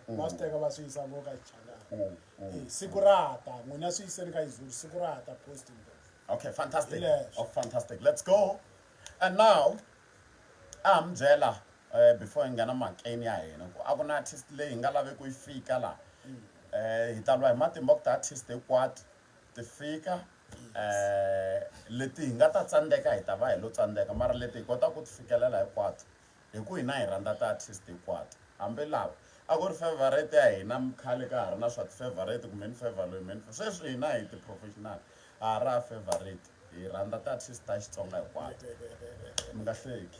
va swi teka va swi yisa ngo ka Xichangani siku rata n'wina swi yiseni ka Izulu siku rata posting. Okay, fantastic. Oh, fantastic. Let's go. And now I'm byela before hi nghena makeni ya hina ku a ku na artist leyi hi nga lavi ku yi fika la hi ta lwa hi matimba ku ti-artist hinkwato ti fika leti hi nga ta tsandzeka hi ta va hi lo tsandzeka mara leti hi kota ku ti fikelela hinkwato hi ku hina hi rhandza ti-artist hinkwato hambi lava a ku ri favorite ya hina khale ka ha ri na swa ti-favorite kumbe ni favor loyi meni sweswi hina hi ti-professional a ra favorite hi rhandza ti-artist ta Xitsonga hinkwato mi nga hleki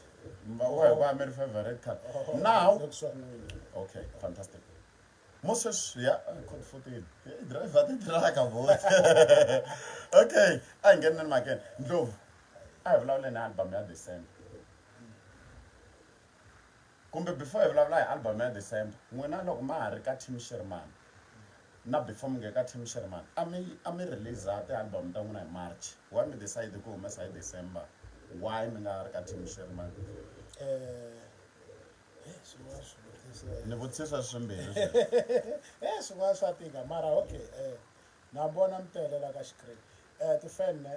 why my favorite car now? Okay, fantastic. Moses, yeah, could foot in. Driver the drag about. Okay, I'm getting my again. No, I have loved an album at the same. Come before I love like album at the same. When I look my got him Shirimani. Not before me got him Shirimani. I may release that album down when I March. Why me decide to go Messiah December? Why me not got him Shirimani? Nivutisa swimbirhi swin'wana swa tika mara okay na vona mi telela ka xikreni tifene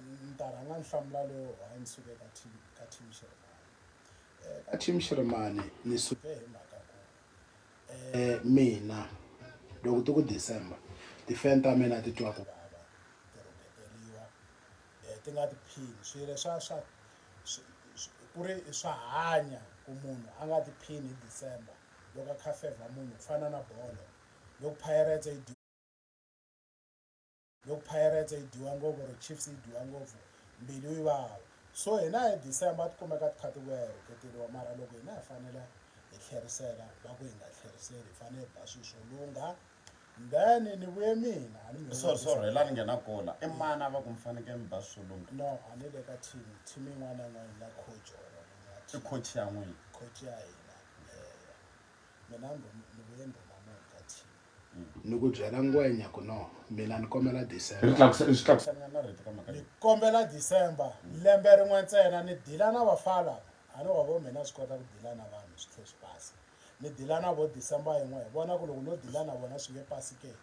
ni ta rhanga ni hlamula lowu hayi ni suke ka team Shirimani ka team Shirimani ni suke hi mhaka ku mina loko ti ku December tifene ta mina ti twa ku vava ti rhuketeriwa ti nga tiphini swilo swa ku ri swa hanya ku munhu a nga tiphini hi December loko a kha favor munhu ku fana na bolo loko Pirates yi dyiwa ngopfu or Chiefs yi dyiwa ngopfu mbilu yi vava so hina hi December ti kumeka ti kha ti rhuketeriwa mara loko hina hi fanele hi tlherisela va ku hi nga tlheriseli hi fanele hi ba swilo swo lungha then ni vuye mina sorry la ni nghena kola i mani va ku mi fanekele mi ba swilo lungha no a ni le ka team yin'wana na yin'wana na coach i coach ya n'wina coach ya hina mina ni vuye ndhuma munhu ka team ni ku byela ngwenya ku no mina ni kombela December ni kombela December lembe rin'we ntsena ni dila na vafala a ni wa vo mina swi kota ku dila na vanhu swi tlhe swi pasi ni dila na vo December yin'we hi vona ku loko no dila na vona swi nge pasi ke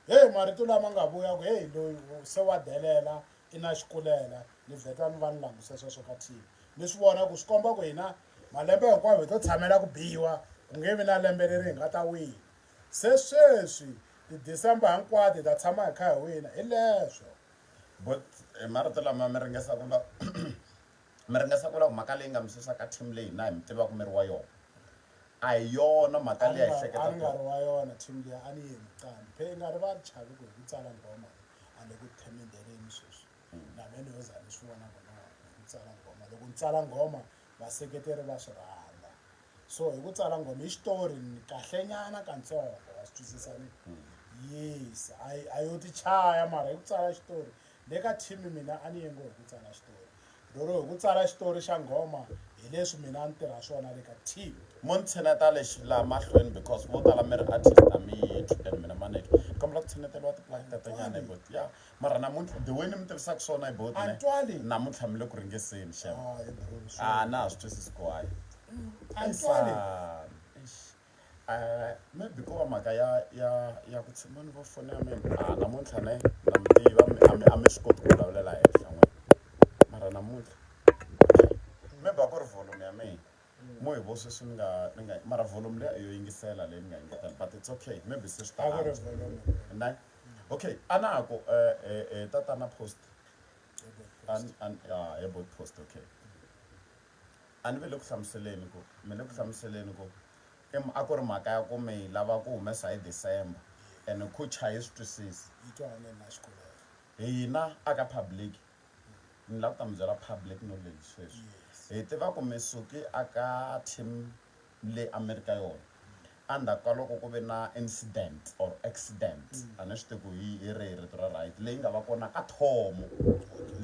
hey marito lama nga vuya ku hey loyi se wa delela i na xikulela ni vheta ni va ni languse sweswo ka team ni swi vona ku swi komba ku hina malembe hinkwayo hi to tshamela ku biwa ku nge vi na lembe leri hi nga ta wina se sweswi ti-December hinkwato hi ta tshama hi kha hi wina hi leswo but marito lama mi ringesa ku la ku mhaka leyi nga mi susa ka team leyi na hi mi tiva ku mi ri wa yona a hi yona mhaka leyi hi hleketa a ni nga ri wa yona team leyi a ni yeni qani phe i nga ri va ri chavi ku hi ku tsala ngoma a le ku themendeleni sweswi na mina yo za ni swi vona ku no hi ku tsala ngoma loko ni tsala ngoma vaseketeri va swi rhandza so hi ku tsala ngoma hi xitori ni kahlenyana katsongo wa swi twisisani yes a yo ti chaya mara hi ku tsala xitori le ka team mina a ni yengo hi ku tsala xitori lero hi ku tsala xitori xa ngoma hi leswi mina a ni tirha swona le ka team mo ni tsheneta lexi laha mahlweni because vo tala mi ri artist a mi twi and mina maneke kombela ku tsheneteliwa tiplaki tatanyana hi bot ya mara namuntlha the way ni mi tivisaka swona hi bot namuntlha mi le ku ringeseni xem a na ha swi twisisi ku hayi maybe ko va mhaka ya ku tshemani vo foni ya mina namuntlha na mi tiva a mi swi koti ku vulavulela henhla n'wina mara namuntlha maybe a ku ri volume ya mina mo hi vo sweswi ni nga mara volume leyi yo yingisela leyi ni nga yingisela but it's okay maybe se swi ta okay a na ku tatana post ya bot post okay a ni ve le ku hlamuseleni ku mi le ku hlamuseleni ku a ku ri mhaka ya ku mi lava ku humesa hi December and ku chayi swi twisisi hina aka public ni lava ku ta mi byela public knowledge sweswi hi tiva ku mi suki aka team le America yona endzhaku ka loko ku ve na incident or accident a ni swi tivi ku hi rihi rito ra right leyi nga va kona ka thomo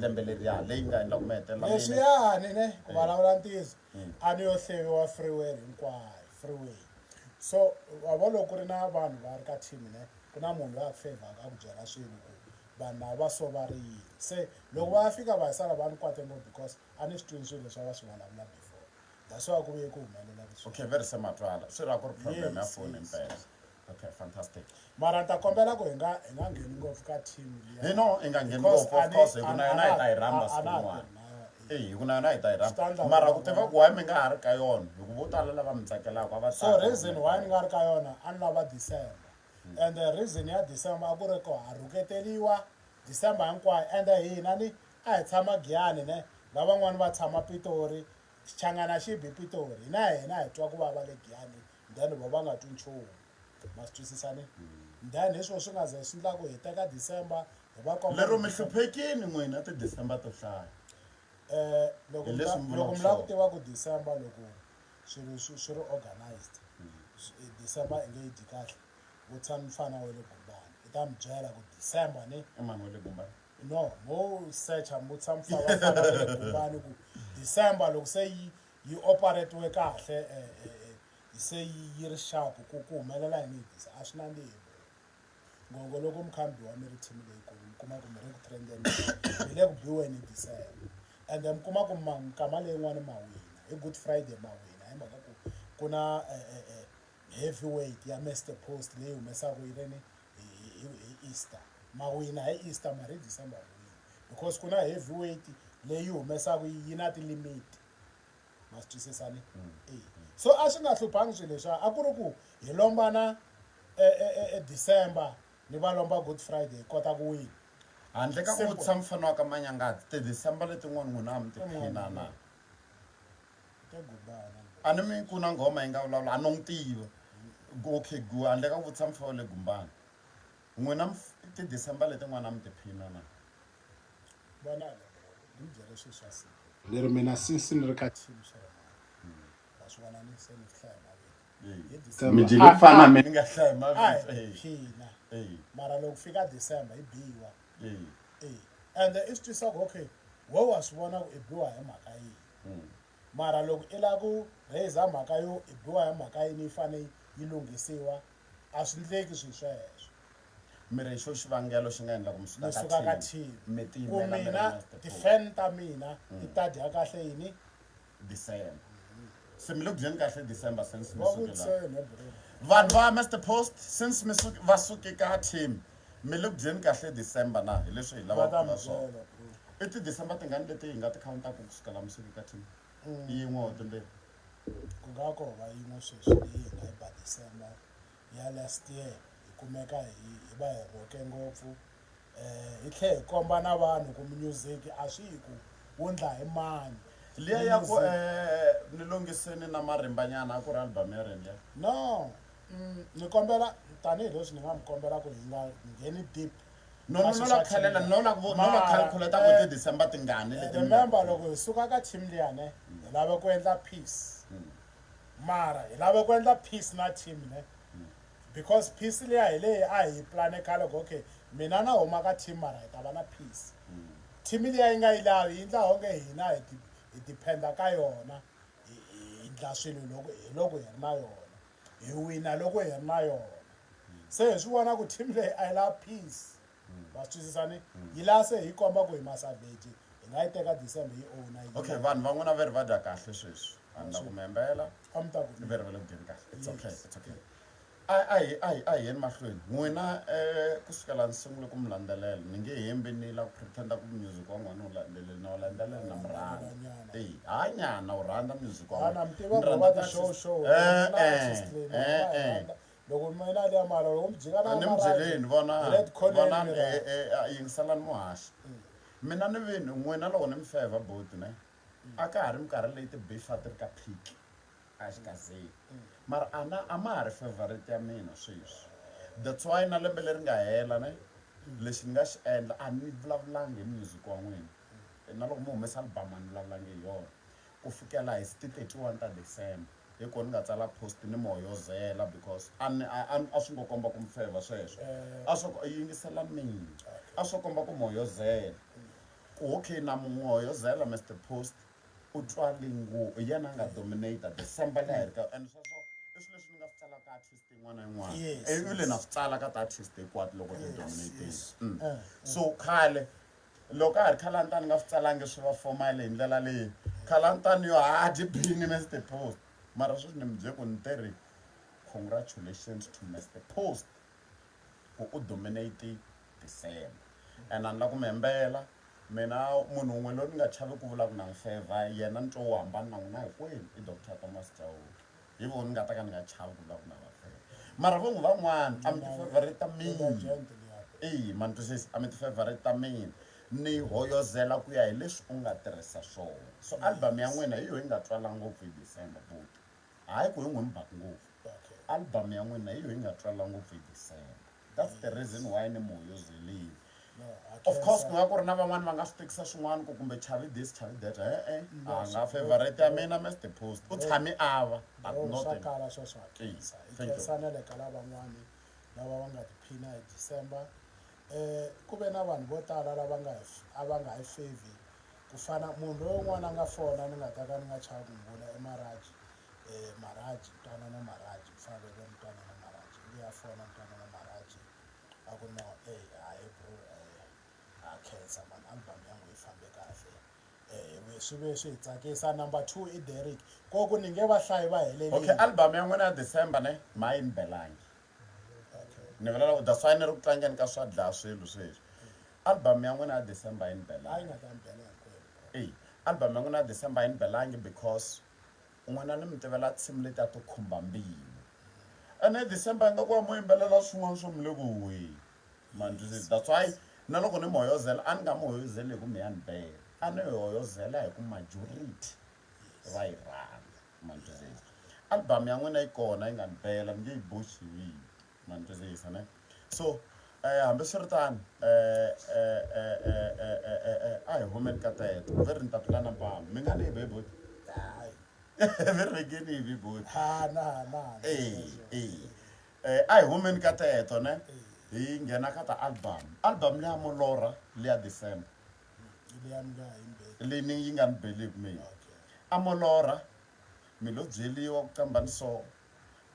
lembe leriya leyi nga endla ku mi hetelela leswiyani ne ku vulavula ntiyiso a ni yo hleriwa freeway hinkwayo freeway so wa vo loko ku ri na vanhu va ri ka team ne ku na munhu loyi a ku favhaka a ku byela swilo ku vanhu va so va ri yini se loko va fika va hi sala va ni kwate ngopfu because a ni swi twini swilo leswi va swi vulavula before that's why ku vuye ku humelela okay very same matwala swi ra ku ri problem ya phone impela Okay, fantastic. Mara ta kombela ku hinga ngeni ngopfu ka team liya. No, inga ngeni ngopfu of course kuna yona hi ta yi ramba swin'wana. Kuna yona hi ta yi ramba. Mara ku tiva ku why mi nga ha ri ka yona hi ku vo tala lava mi tsakelaka va so reason why ni nga ri ka yona a ni lava December and the reason ya December a ku ri ko ha rhuketeliwa December hinkwayo and hina ni a hi tshama Giyani ne lavan'wani va tshama Pitori xichangana xi bi Pitori hina hi twa ku vava le Giyani then va nga twi nchumu ma swi twisisani then hi swona swi nga ze swi endla ku hi teka December hi va komba lero mi hluphekini n'wina ti-December to hlaya loko mi lava ku tiva ku December loko swi ri organized December i nge yi dyi kahle wo tshama mfana wa le Gumbani i ta mi byela ku December ni i mani wa le Gumbani no mo search mo tshama mfana wa le Gumbani ku December loko se yi operatiwe kahle se yi ri sharp ku humelela yini a swi nandzihi ngoko loko mukhambi wa mi ri team leyikulu mi kuma ku mi ri ku trendeni mi le ku biweni hi December and mi kuma ku mikama leyin'wani ma wina hi Good Friday ma wina hi mhaka ku ku na heavyweight ya Mr Post leyi humesaka yi reni hi Easter ma wina hi Easter mara hi December wina because ku na heavyweight leyi humesaka yi na ti-limit ma swi twisisani so a swi nga hluphangi swilo leswa a ku ri ku hi lombana December ni va lomba Good Friday hi kota ku wina handle ka ku vutisa mfana wa ka Manyangati ti-December letin'wana n'wina a mi tiphina na a ni mi ku na nghoma yi nga vulavula a no n'wi tiva okay gu handle ka ku vutisa mfa wa le Gumbani n'wina ti-December letin'wana a mi tiphina na vona ni byele swilo swa siku lero mina since ni ri ka team va swi vona ni se ni hlaya mi dyile kufana mi ni nga hlayi phina mara loko fika December hi biwa and i swi twisaka okay wo wa swi vona ku i biwa hi mhaka yini mara loko i lava ku raise mhaka yo i biwa hi mhaka yini yi fanele yi lunghisiwa a swi endleki swilo sweswo mi ri xo xivangelo xi nga endla ku mi suka ka team ku mina ti-fan ta mina ti ta dya kahle yini December se mi le ku dyeni kahle December since mi wa sukela vutsena vanhu va Mr Post since mi va suke ka team mi le ku dyeni kahle December na hi leswi hi lavaka ku swona i ti-December tingani leti hi nga ti countaka kusukela mi suke ka team yin'we or timbirhi ku nga ko va yin'we sweswi leyi hi nga yi ba December ya last year hi kumeka hi va hi roke ngopfu hi tlhe hi komba na vanhu ku music a swi hi ku wundla hi mani liya ya ku ni lunghiseni na marimbanyana a ku ri album ya rena no ni kombela tanihileswi ni nga mi kombela ku hi nga ngheni deep no la khalela no la calculate ku ti-December tingani leti remember loko hi suka ka team liyane hi lava ku endla peace mara hi lava ku endla peace na team ne because peace liya hi leyi a hi plane khale ku okay mina na huma ka team mara hi ta va na peace team liya yi nga yi lavi yi ndla onge hina hi dependa ka yona hi ndla swilo loko hi ri na yona hi wina loko hi ri na yona se hi swi vona ku team leyi a yi lava peace va swi twisisani yi laha se hi komba ku hi masavage hi nga yi teka December yi owna okay vanhu van'wana va ri va dya kahle sweswi a ni la ku membela a mi ta ku ni ve ri va le ku dyeni kahle it's okay a hi yeni mahlweni n'wina kusukela ni sungule ku mi landzelela ni nge hembi ni la ku pretenda ku music wa n'wana wu landzeleli na wu landzelela na mi rhandza hanyana u rhandza music wa na mi tiva ku va ti-show loko mina liya mara loko mi jika na ni mi byeleni vonani yingiselani muhaxi mina ni vini n'wina loko ni mi favor both ne a ka ha ri minkarhi leyi ti-beef a ti ri ka peak a xi kazeki mara a ma ha ri favorite ya mina sweswi that's why na lembe leri nga hela ne lexi ni nga xi endla a ni vulavulangi hi music wa n'wina na loko mi humesa album a ni vulavulangi hi yona ku fikela hi ti 31 ta December hi kona ni nga tsala post ni moyozela because a swi ngo komba ku mi favor sweswo a swo yingisela mina a swo komba ku moyozela ku okay na moyozela Mr Post u twale ngopfu hi yena a nga dominata December leyi ri ka and sweswo i swilo leswi ni nga swi tsala ka artist yin'wana na yin'wana i le na swi tsala ka ti-artist hinkwato loko ti dominatile so khale loko a ha ri khalantani nga swi tsalangi swi va formal hi ndlela leyi khalantani yo ha dyi bini Mr Post mara sweswi ni mi bye ku ni tirhi congratulations to Mr. Post who dominated December and anla ku membela mina munhu un'we loyi ni nga chavi ku vulavula na favor yena ni twa wu hambana na n'wina hinkwenu I Dr. Thomas Chauke hi vona ni nga ta ka ni nga chavi ku vulavula na favor mara van'wana a mi ti-favorite ta mina man twisisa a mi ti-favorite ta mina ni hoyozela ku ya hi leswi u nga tirhisa swona so album ya n'wina hi yona yi nga twala ngopfu hi December but hayi ku hi n'we mi baka ngopfu album ya n'wina hi yona yi nga twala ngopfu hi December that's the reason why ni mi hoyozelile of course ku nga ku ri na van'wani va nga swi tekisa swin'wana ku kumbe chavi this chavi that a nga favorite ya mina Mr. Post u tshame ava swakala swo swakisa ikhensanele ka lavan'wani lava va nga tiphina hi December ku ve na vanhu vo tala lava va nga hi favor ku fana munhu loyi un'wana a nga fona ni nga ta ka ni nga chavi ku n'wi vula Maraji Mtwanano Maraji ku fana loko Mtwanano Maraji luya fona Mtwanano Maraji a ku no hayi bro a khensa man album ya n'wi yi fambe kahle swi ve swi hi tsakisa number 2 I Derek koku ni nge vahlayi va helelile okay album ya n'wina ya December ne ma yi ni belangi ni vula that's why ni ri ku tlangeni ka swa dlaya swilo sweswi album ya n'wina ya December yi ni belangi nga ta ni bela hinkwenu album ya n'wina ya December yi ni belangi because un'wana ni mi tivela tinsimu leti a to khumba mbilu ene December yi nga ku va mo yimbelela swin'wana swo mi le ku huhweni man twisisa that's why na loko ni mi hoyozela a ni nga mi hoyozeli hi ku mi ya ni bela a ni hoyozela hi ku majority va yi rhandza man twisisa album ya n'wina yi kona yi nga ni bela ni nge yi boxiwile man twisisa ne so hambiswiritano a hi humeni ka teto veri ni ta pulana mpama mi nga ni hi beboti veri vekeni hi beboti a hi humeni ka teto ne hi nghena ka ta album leya molora leya December leyi yi nga ni believe mina a molora mi lo byeliwa ku kamba ni so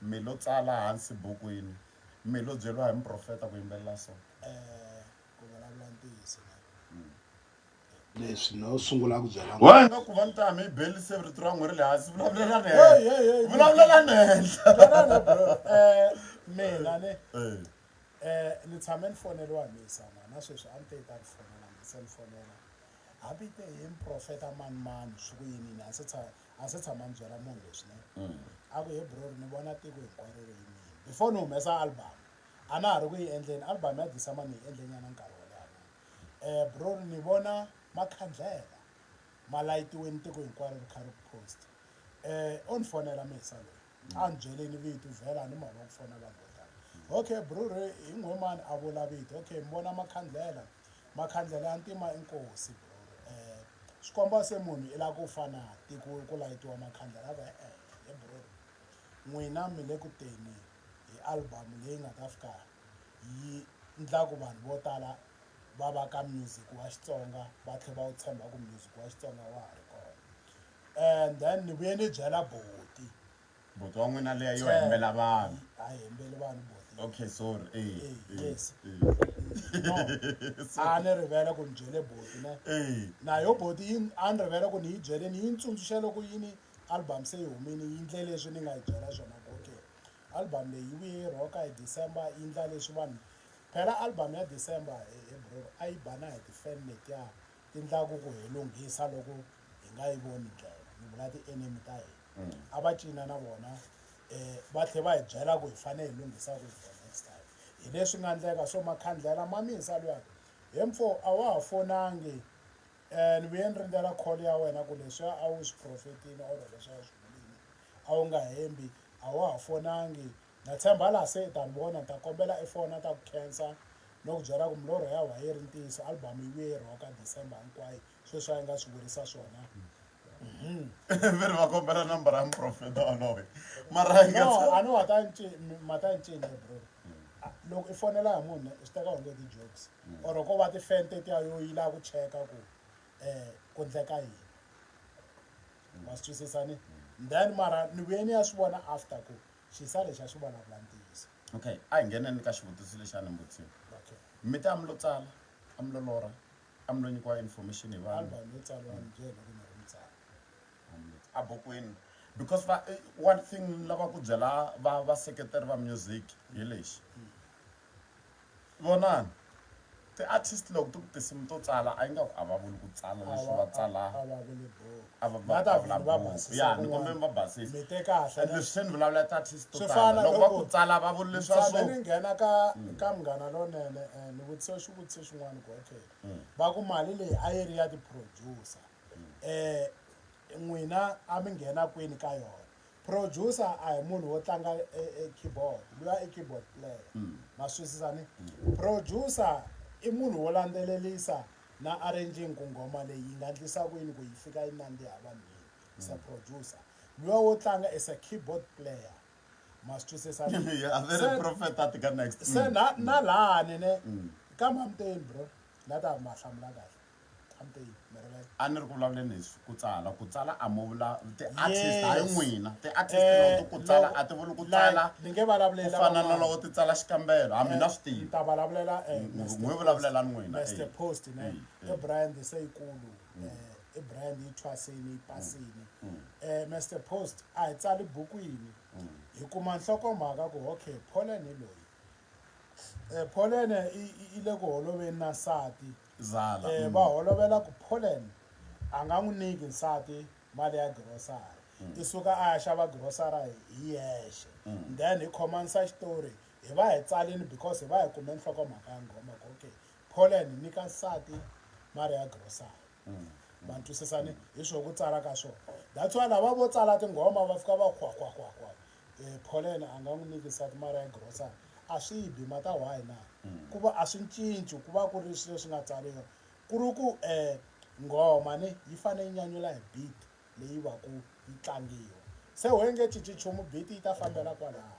mi lo tsala hansi bukwini mi lo byeliwa hi muprofeta ku yimbelela so ku vulavula ntiyiso leswi no sungula ku byela wa nga ku va ni ta mi beli se vito ra n'wi ri le hansi vulavulela henhla bro mina ni tshame ni foneliwa hi misama na sweswi a ni te yi ta ni fonela ni se ni fonela hambi te hi muprofeta mani swi ku yinini a se tshama ni byela munhu leswi ne a ku he bro ni vona tiko hinkwaro ri yimile before ni humesa album a na ha ri ku yi endleni album ya December ni yi endlenyana nkarhi wo leha bro ni vona makhandlela ma layitiweni tiko hinkwaro ri kha ri post o ni fonela misa loyi a ni byeleni vito vhela a ni mava ku fona vanhu vo tala okay bro hi n'we mani a vula vito okay mi vona makhandlela ya ntima I nkosi bro swi komba se munhu I lava ku fana tiko ku layitiwa makhandlela he bro n'wina mi le ku teni hi album leyi nga ta fika yi endla ku vanhu vo tala va va ka music wa Xitsonga va tlhela va wu tshemba ku music wa Xitsonga wa ha ri kona and then ni vuye ni byela boti wa n'wina leya yo hembela vanhu a hi hembeli vanhu boti okay sorry yes no a ni rivele ku ni byele boti ne na yo boti a ni rivele ku ni yi byele ni yi ntsundzuxe loko yini album se yi humini yi ndle leswi ni nga yi byela swona ku okay album leyi yi vuye yi roka hi December yi ndla leswi vanhu phela album ya December bro a yi bana hi ti-fan letiya ti ndlaku ku hi lunghisa loko hi nga yi voni ndlela ni vula ti-enemy ta hina a va cina na vona va tlhela va hi byela ku hi fanele hi lunghisa ku for next time hi leswi nga endleka swo makhandlela ma misa luya he mfo a wa ha fonangi ni vuye ni rindzela call ya wena ku leswiya a wu swi profetini or leswiya swi vulini a wu nga hembi a wa ha fonangi na tshemba laha se ta ni vona ni ta kombela ifona ta ku khensa no ku byela ku milorho ya wa yi ri ntiyiso album yi vuye yi roka December hinkwayo sweswi a yi nga swi vurisa swona veri va kombela nambara ya muprofeta waloye mara no a ni ma ta ncini bro loko I fonela hi munhu swi teka onge ti-jokes or ko va ti-fan tetiya yo yi lava ku cheka ku endleka yini ma swi twisisani then mara ni vuye ni ya swi vona after ku xisa lexi a xi vulavula ntiyiso okay a hi ngheneni ka xivutiso lexi a ni mbutini mi te a mi lo tsala a mi lo lora a mi lo nyikiwa information hi vanhu album yo tsariwa ni byele loko ni ri mutsari a bukwini because one thing lava ku byela va seketeri va music hi lexi vonani ti-artist loko ti ku tinsimu to tsala a yi nga ku a va vuli ku tsala leswi va tsala a va vulavula ya ni kombeni va basisa and leswi se ni vulavula ti-artist to tala loko va ku tsala va vuli leswiwa swo ni nghena ka Munghana Lonene ni vutisa xivutiso xin'wana ku okay va ku mali leyi a yi ri ya ti-producer n'wina a mi nghena kwini ka yona producer a hi munhu wo tlanga keyboard luya i keyboard player ma swisisani producer i munhu wo landzelelisa na arranging ku ngoma leyi yi nga ndlisa kwini ku yi fika yi nandziha vanhwini is a producer luya wo tlanga is a keyboard player ma swisisani very prophet ka next se na lahani ne ka mamteni bro la ta ma hlamula kahle amteni a ni ri ku vulavuleni hi ku tsala a mo vula ti-artist hayi n'wina ti-artist loko ti ku tsala a ti vuli ku tsala ni nge vulavulela ku fana na loko ti tsala xikambelo hambi na swi tivi ni ta vulavulela n'wi vulavulelani n'wina Mr Post ne i brand seyikulu i brand yi thwasini yi pasini Mr Post a hi tsali bukwini hi kuma nhlokomhaka ku okay Pauline loyi Pauline i le ku holoveni na nsati zala va holovela ku Pauline a nga n'wi nyiki nsati mali ya grocery i suka a ya xava grocery hi yexe then hi khomanisa xitori hi va hi tsalini because hi va hi kume nhlokomhaka ya nghoma ku okay Pauline nyika nsati mali ya grocery ma twisisani hi swo ku tsala ka swona that's why lava vo tsala tinghoma va fika va khwakhwakhwakhwa Pauline a nga n'wi nyiki nsati mali ya grocery a swi bi mata why na ku va a swi cinci ku va ku ri swilo leswi nga tsariwa ku ri ku nghoma ni yi fanele yi nyanyula hi beat leyi va ku yi tlangiwa se ho nge cinci nchumu beat yi ta fambela kwalaho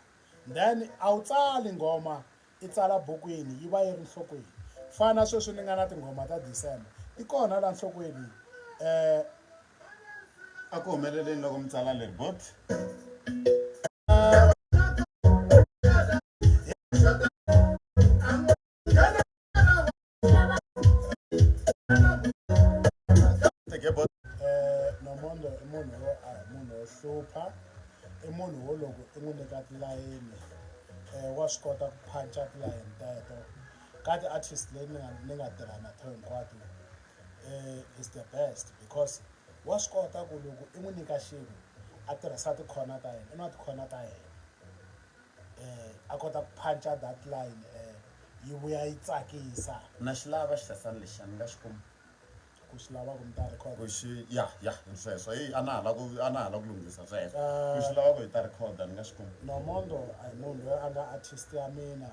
then a wu tsali nghoma i tsala bukwini yi va yi ri nhlokweni fana sweswi ni nga na tinghoma ta December ti kona la nhlokweni a ku humeleleni loko mi tsala leri bot Nomondo i munhu wo hlupha i munhu wo loko i n'wi nyika tilayeni wa swi kota ku phancha tilayeni teto ka ti-artist leyi ni nga tirha na to hinkwato is the best because wa swi kota ku loko i n'wi nyika xilo a tirhisa tikhona ta yena i na tikhona ta yena a kota ku phancha that line yi vuya yi tsakisa na xi lava xihlasani lexi a ni nga xi kuma ku xi lava ku mi ta record ku xi ya sweswo a na hala ku lunghisa sweswo ku xi lava ku hi ta record ni nga xi kuma Nomondo a hi munhu loyi a nga artist ya mina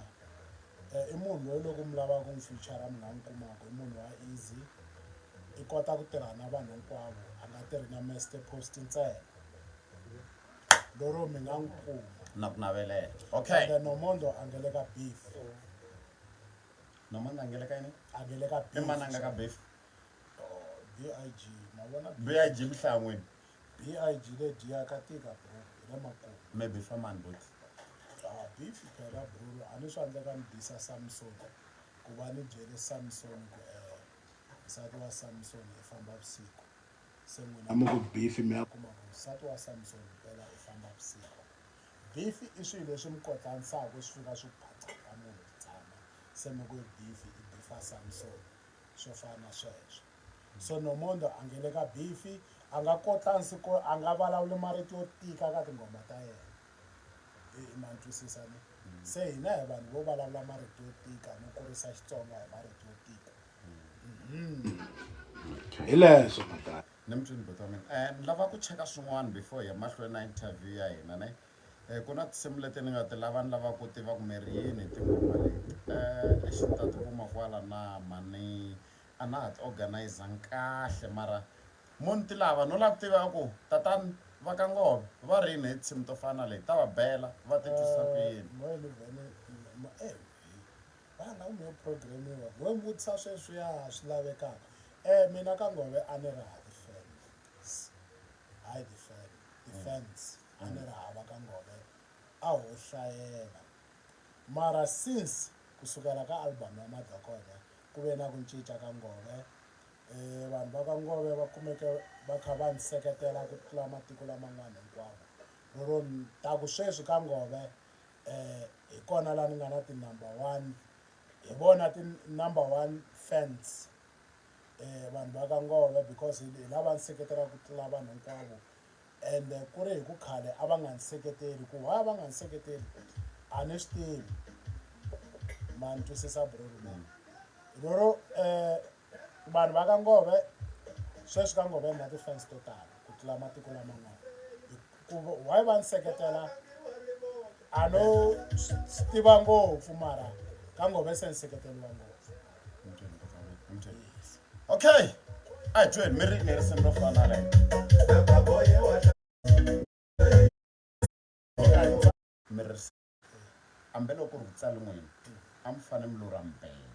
i munhu loyi loko mi lava ku n'wi feature mi nga n'wi kumaka i munhu wa easy i kota ku tirha na vanhu hinkwavo a nga tirhi na Mr Post ntsena loro mi nga n'wi kuma na ku navelela okay and Nomondo a nga le ka beef Nomondo a nga le ka yini a nga le ka i mani a nga ka beef BIG ma vona BIG mihlan'wini BIG ledi ya ka tika bro hi le makumu maybe for man but beef phela bro a ni swi endleka ni bisa Samson ku va ni byele Samson ku nsati wa Samson i famba vusiku se n'wina amuku beef mi ya kuma ku nsati wa Samson phela i famba vusiku beef i swilo leswi mi kotlanisaka swi fika swi phatsaka munhu ku tshama se mi ku beef i bifa Samson swo fana na sweswo so Nomondo a nga le ka beef a nga kotlanisi ko a nga vulavuli marito yo tika ka tinghoma ta yena ma twisisani se hina hi vanhu vo vulavula marito yo tika no kurisa Xitsonga hi marito yo tika hi leswo matala ni mi twini bot wa mina ni lava ku cheka swin'wana before hi ya mahlweni na interview ya hina ne ku na tinsimu leti ni nga ti lava ni lava ku tiva ku mi ri yini tinghoma leti lexi ni ta tikuma kwala na mani a na ha ti organizanga kahle mara mo ni ti lava no lava ku tiva ku tatani va ka Ngove va ri yini hi tinsimu to fana leti ta va bela va ti twisa ku yini va nga mi yo programiwa wo mi vutisa sweswiya swi lavekaka mina ka Ngove a ni ri ha defense hayi defense a ni ri hava ka Ngove a ho hlayela mara since kusukela ka album ya Madokotela ku ve na ku cinca ka Ngove vanhu va ka Ngove va kumeke va kha va ni seketela ku tlula matiko laman'wana hinkwawo lero ni ta ku sweswi ka Ngove hi kona laha ni nga na ti-number one hi vona ti-number one fans vanhu va ka Ngove because hi lava ni seketela ku tlula vanhu hinkwavo and ku ri hi ku khale a va nga ni seketeli ku why va nga ni seketeli a ni swi tivi ma ni twisisa bro lero vanhu va ka Ngove sweswi ka Ngove na ti-fans to tala ku tlula matiko laman'wana why va ni seketela a no swi tiva ngopfu mara ka Ngove se ni seketeliwa ngopfu. Okay, ai join mi ri risimu ro fana na ambele ku ri vutsali n'wina a mi fane mi lura mbele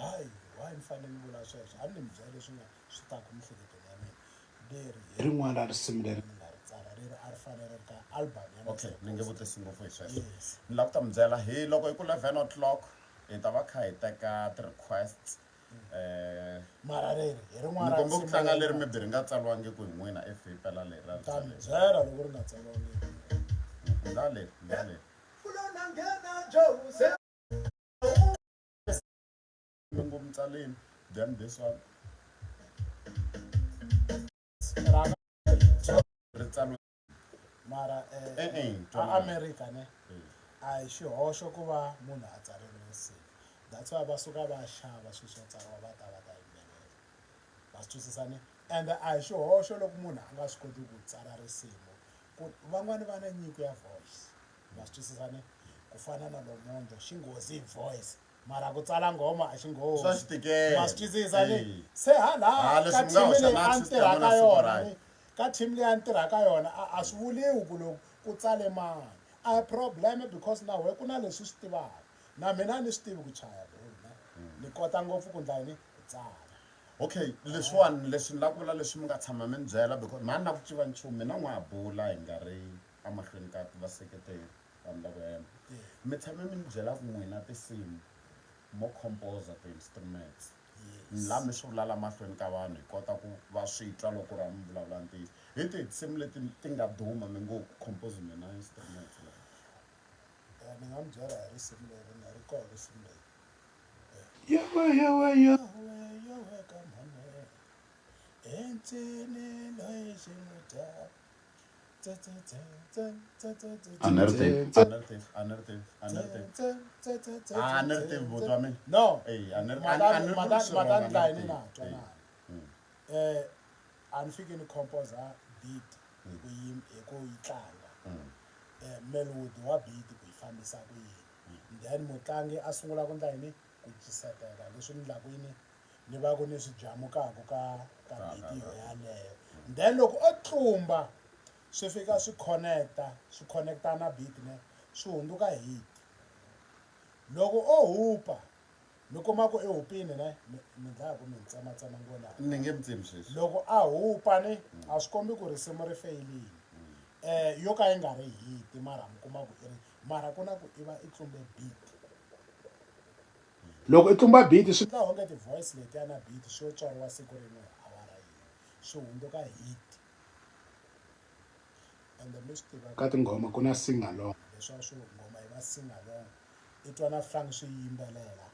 hayi why ni fanele ni vula sweswo a ni mi byela leswi nga swi taka emiehleketweni ya mina leri hi rin'wana ra risimu leri ni nga ri tsala leri a ri fanele ri ka album ya okay ni nge vutisi ngopfu hi sweswo ni lava ku ta mi byela hi loko hi ku 11 o'clock hi ta va kha hi teka ti-requests mara leri hi ni rin'wana kombe ku tlanga leri maybe ri nga tsaliwangi ku hi n'wina if hi pela leri ra ta mi byela loko ri nga tsaliwangi nga leri mtsaleni then this one ri tsaliwe mara twanana. America ne a hi xihoxo ku va munhu a tsarile risimu that's why va suka va xava swilo swo tsariwa va ta yimbelela va swi twisisa ne and a hi xihoxo loko munhu a nga swi koti ku tsala risimu ku van'wani va na nyiko ya voice va swi twisisa ne ku fana na Lomondo xinghozi voice mara ku tsala ngoma a xinghozi swa xitikela va swi twisisa ne se hala ka team leyi a ni tirha ka yona ka team leyi a ni tirha ka yona a swi vuliwi ku loko ku tsale mani a hi problem because na wehe ku na leswi swi tivaka na mina ni swi tivi ku chaya ni kota ngopfu ku ndla yini ku tsala okay leswiwani leswi ni lava ku vula leswi mi nga tshama mi ni byela because mani na ku civa nchumu mina n'wi a bula hi nga ri amahlweni ka vaseketeri vanhu lavo hemba mi tshame mi ni byela ku n'wina tinsimu mo composer ti-instruments la mi swi vula la mahlweni ka vanhu hi kota ku va swi twa loko ra mi vulavula ntiyiso hi ti tinsimu leti ti nga duma mi ngo compose mina instruments ni nga mi byela hi risimu leri ni ri koho risimu leri yawa yowe ka mhane endzeni loyi ximuta a ni ri tivi vutwa mi no a ni ri matandlayini na twanana a ni fiki ni composer beat hi ku yi tlanga melody wa beat ku yi fambisa ku yini then mutlangi a sungula ku ndla yini ku cisetela leswi ni ndlaku yini ni va ku ni swi jamukaka ka beat yaleyo then loko o tlumba swi fika swi connecta na beat ne swi hundzuka hit loko o hupa mi kuma ku ehupini ne mi dlaya ku mi tsematsema ngona ni nge mi tivi sweswi loko a hupa ni a swi kombi ku risimu ri feyilini yo ka yi nga ri hit mara mi kuma ku mara ku na ku i va i tlumbe beat loko i tlumba beat swi ta onge ti-voice letiya na beat swo tswariwa siku rin'we awara yini swi hundzuka hit and mi swi tiva ka tinghoma ku na sing along leswaku swi nghoma hi va sing along i twa na Frank swi yimbelela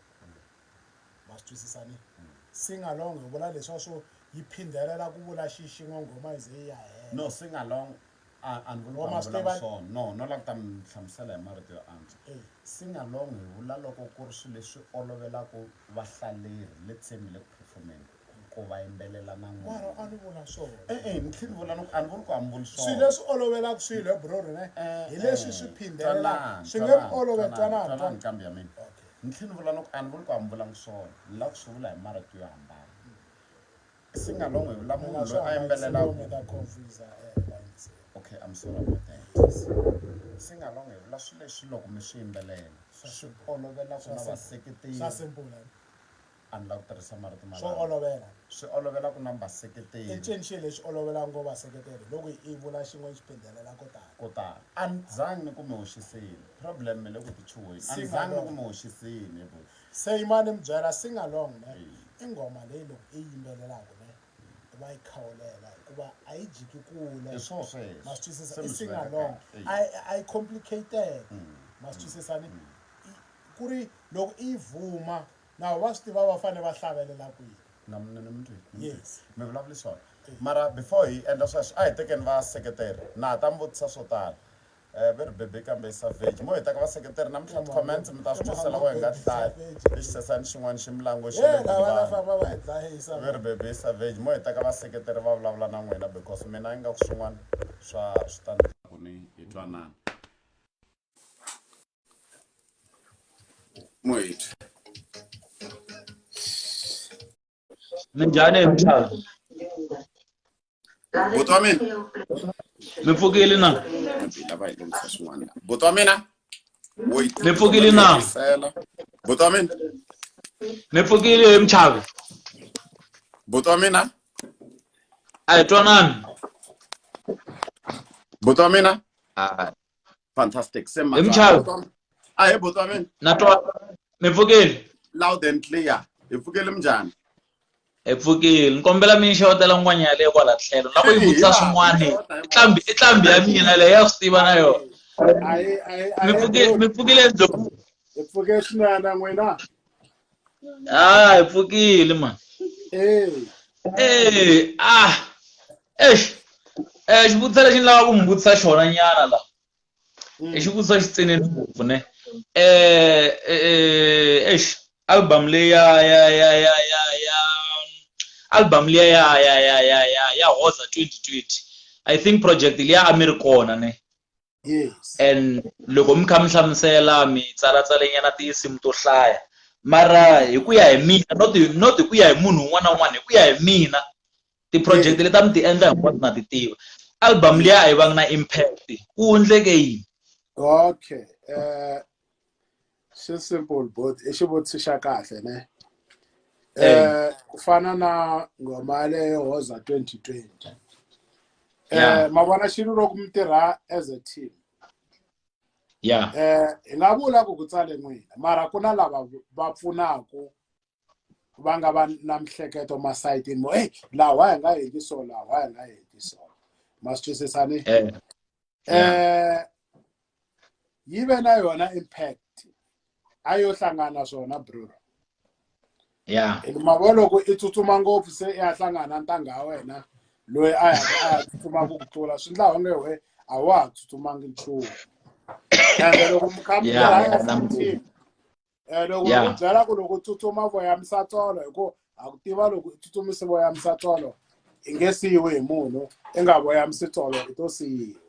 ma swi twisisa ni sing along hi vula leswaku swo yi phindelela ku vula xin'we nghoma yi ze yi ya hela no sing along a ni vuli ku vula swona no lava ku ta mi hlamusela hi marito yo antswa sing along hi vula loko ku ri swilo leswi olovelaku vahlaleri let's say mi le ku performeni ku va yimbelela na mara a ni vula swona ni tlhela ni vula a ni vuli ku a mi vuli swona swilo leswi olovelaku swilo bro ne hi leswi swi phindelela swi nge olove twanani kambe ya mina ni tlhela ni vula no a ni vuli ku a mi vulangi swona ni lava ku swi vula hi marito yo hambana sing along hi vula munhu loyi a yimbelelaku okay I'm sorry about that sing along hi vula swilo leswi loko mi swi yimbelela swi olovelaku na vaseketeri swa simple a ni lava ku tirhisa marito swo olovela swi olovelaku na vaseketeri i ncini xilo lexi olovelaka ngo vaseketeri loko i vula xin'we xi phindelela ko tala ko tala a ni zangi ni ku mi hoxiseni problem mi le ku tichuweni a ni zangi ni ku mi hoxiseni se yimani mi byela sing along ne ingoma leyi loko i yimbelelaka ne va yi khawulela hikuva a yi jiki kule ma swi twisisa i sing along a yi complicated ma swi twisisa ni ku ri loko i yi vuma na va swi tiva va fanele va hlavelela kwihi yes mi vulavuli swona mara before hi endla sweswo a hi tekeni vaseketeri na ta mi vutisa swo tala ve ri bebe kambe savage mo hi teka vaseketeri na mintlha comments mi ta swi twisela ku hi nga hlaya i xisesani xin'wana xi milangu xi ve ri bebe savage mo hi teka vaseketeri va vulavula na n'wina because mina yi nga ku swin'wana swa switandzhaku ni hi twanana wait Minjani mthando? buti wa mina Mi pfukile na? lava hi lombisa swin'wana buti wa mina wait Mi pfukile na? buti wa mina Mi pfukile Chavi? buti wa mina A hi twanani? buti wa mina Ah, fantastic sema Chavi. aye buti wa mina Na twa mi pfukile? loud and clear hi pfukile njhani Hi pfukile. Ni kombela mi xewetela n'wanya leyi kwala tlhelo. Na ku yi vutisa swin'wana. I tlambi ya mina leyi ya swi tiva na yona. Mi pfukile byo? Hi pfuke swinene n'wina. Ah, hi pfukile man. Xivutiso lexi ni lavaka ku mi vutisa xona nyana la. I xivutiso xi tsinini ngopfu ne. Album leyi album leyi ya Hoza 2020. I think project liya a mi ri kona ne. Yes. And loko mi kha mi hlamusela mi tsalatsalenyana tinsimu to hlaya. Mara hi ku ya hi mina not hi ku ya hi munhu un'wana na un'wana hi ku ya hi mina ti-project leti mi ti endla hinkwato na ti tiva. Album liya a yi vanga na impact ku endleke yini? Okay. Xi simple but i xivutiso xa kahle ne. Ku fana na ngoma leyo Hoza 2020. Ma vona xilo loko mi tirha as a team. Yeah. Hi nga vula ku tsale n'wina mara ku na lava va pfunaku va nga va na mihleketo masayitini mo lawa hi nga heti so lawa hi nga heti so ma swi twisisani yi ve na yona impact a yo hlangana swona bro ma vona loko i tsutsuma ngopfu se i ya hlangana ntanga wa wena loyi a ya tsutsuma ku tlula swi ndla onge we a wa ha tsutsumangi nchumu ende loko mukhamera loko u byela ku loko tsutsuma voya misatsolo hi ku a ku tiva loko tsutsumise voya misatsolo i nge siyiwi hi munhu i nga voya misitsolo i to siyiwa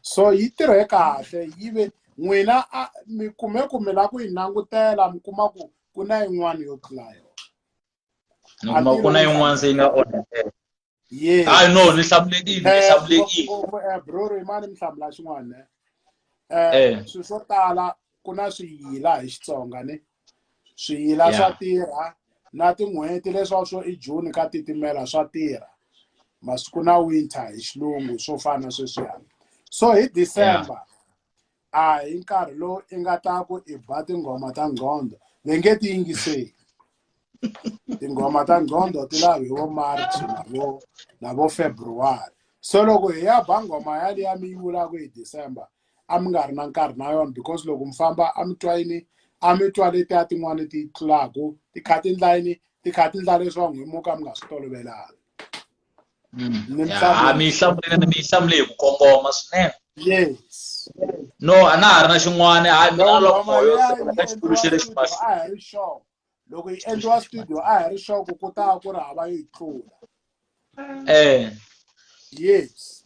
so yi tirhe kahle yi ve n'wina mi kume ku mi la ku yi langutela mi kuma ku ku na yin'wana yo tlula yona ku na yin'wana se yi nga onhakela. yes Hayi no ni hlambulekile bro rimani mi hlamula xin'wana swi swo tala ku na swiyila hi Xitsonga ne swiyila swa tirha na tin'hweti leswaku swo i June ka titimela swa tirha masiku na winter hi xilungu swo fana sweswiyani so hi December hi nkarhi lowu i nga ta ku i ba tinghoma ta ngqondo ve nge ti yingiseli tinghoma ta ngqondo ti lavi vo March na vo February so loko hi ya ba nghoma yaliya mi yi vulaka hi December a mi nga ri na nkarhi na yona because loko mi famba a mi twa yini a mi twa letiya tin'wani ti tlulaku ti kha ti ndla yini ti kha ti ndla leswaku n'wi muka mi nga swi tolovelanga mi hlamule hi ku kongoma swinene. Yes. No a na ha ri na xin'wana hayi mina loko yo xitulu xe le ximahlweni a hi ri sure loko yi endliwa studio a hi ri sure ku ta ku ri hava yi tlula yes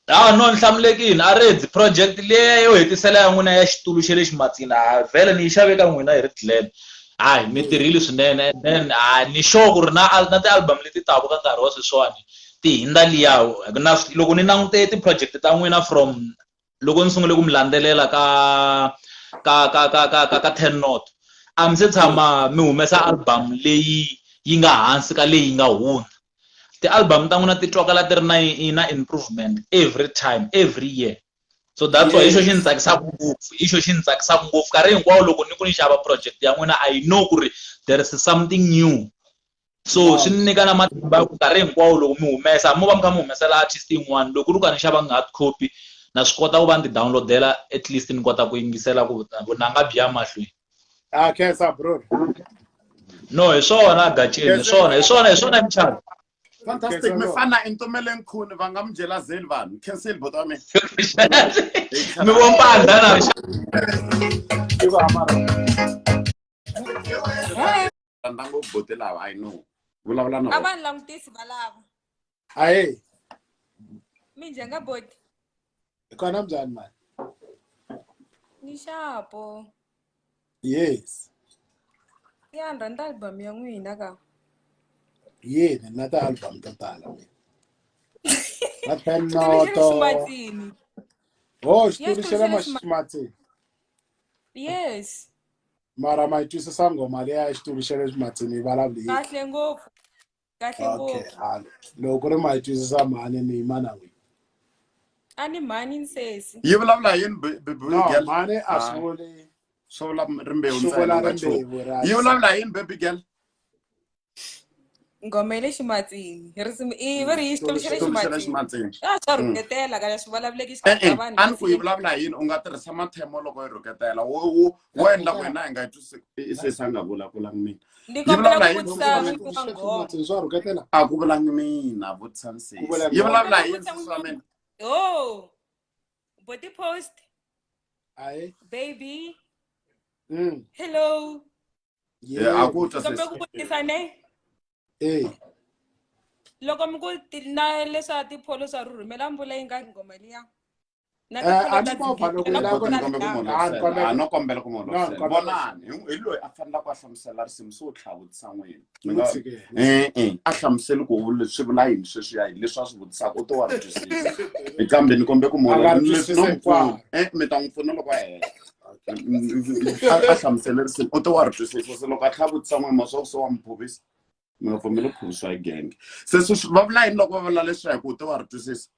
no ni hlamulekile a redzi project leyi yo hetisela ya n'wina ya xitulu xe le ximatsini vhele ni yi xave ka n'wina hi ri Glen hayi mi tirhile swinene and then ni sure ku ri na ti-album leti taka ka nkarhi wa sweswiwani ti hindza liya loko ni langute ti-project ta n'wina from loko ni sungule ku mi landzelela ka 10 North a mi se tshama mi humesa album leyi yi nga hansi ka leyi nga hundza. Ti-album ta n'wina ti twakala ti ri na improvement every time every year so that's why xo xi ni tsakisaka ngopfu nkarhi hinkwawo loko ni ku ni xava project ya n'wina I know ku ri there is something new so swi nyika na matimba ku nkarhi hinkwawo loko mi humesa mo va mi kha mi humesela artist yin'wana loko ri ka ni xava hard copy na swi kota ku va ni downloadela at least ni kota ku yingisela ku vunanga byi ya mahlweni. Khensa bro. No hi swona gaceni hi swona mchana. Fantastic. Me fana intomele nkhuni va nga mi byela zeli vanhu cancel boto wa me mi vompanda na ndango bote lawa I know vulavula na Abantu langutisi balava. Aye. Mi njenga boti. Ikona mjani man? Ni shapo. Yes. Ya randa album ya n'wina ka. Yini na ta album to tala mina. Shimatini. Oh, xitulisela Shimatini. Yes. Mara ma twisisa ngoma leya xitulisela Shimatini vulavuli. Kahle ngopfu. Kahle ngopfu. Okay, loko ri ma twisisa mani ni mana wi. Ani mani nsesi. yi vulavula yini baby girl? Mani aswole. Swo vula rimbewu ntsena yi vulavula yini baby girl? Ngoma le Shimatini. I ri xitulisela Shimatini. Swa rhuketela ka leswi vulavuleki xika vanhu. Ani ku yi vulavula yini u nga tirhisa mathemo loko yi rhuketela wo endla wena hi nga yi twisisi se sanga vulavulangi mina. Ni kombela ku vutisa ngoma. Swa rhuketela. A ku vulangi mina vutisa nsesi. Yi vulavula yini swa mina? Oh. Body post. Aye. Baby. Yeah. Hello. A ku twa Kombela ku vutisa ne. Loko mi ku na leswa tipolo swa rhurhumela mpfula yi nga ngoma liya. Na tipolo ta no kombela ku molosela vonani hi loyi a fanela ku a hlamusela risimu swo tlhavutisa n'wina a hlamuseli ku swi vula yini sweswiya hi leswi a swi vutisaka u to wa ri twisisa kambe ni kombe ku mi ta n'wi pfuna loko a hela a hlamusela risimu u to wa ri twisisa se loko a tlhavutisa n'wina swo wa mphuvisa mi nga pfumeli ku phuvisiwa hi genge se va vula yini loko va vula leswaku u to wa ri twisisa?